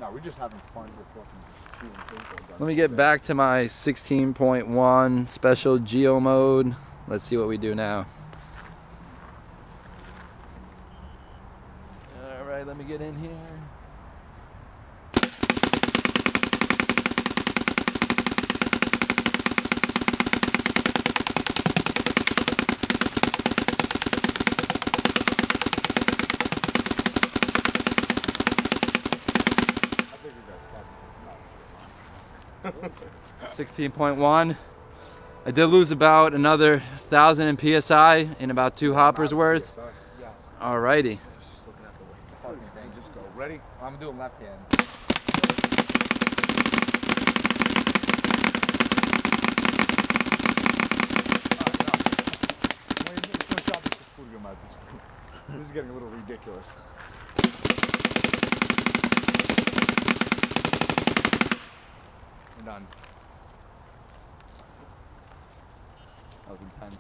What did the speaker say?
No, we're just having fun with fucking shooting paintball guns. Let me get back to my 16.1 special geo mode. Let's see what we do now. All right, let me get in here. I think we got stopped. 16.1. I did lose about another 1,000 in PSI in about 2 hoppers worth. Yeah. Alrighty. Just looking at the way. Fucking thing, just go. Ready? I'm gonna do them left hand. This is getting a little ridiculous. We're done. That was intense.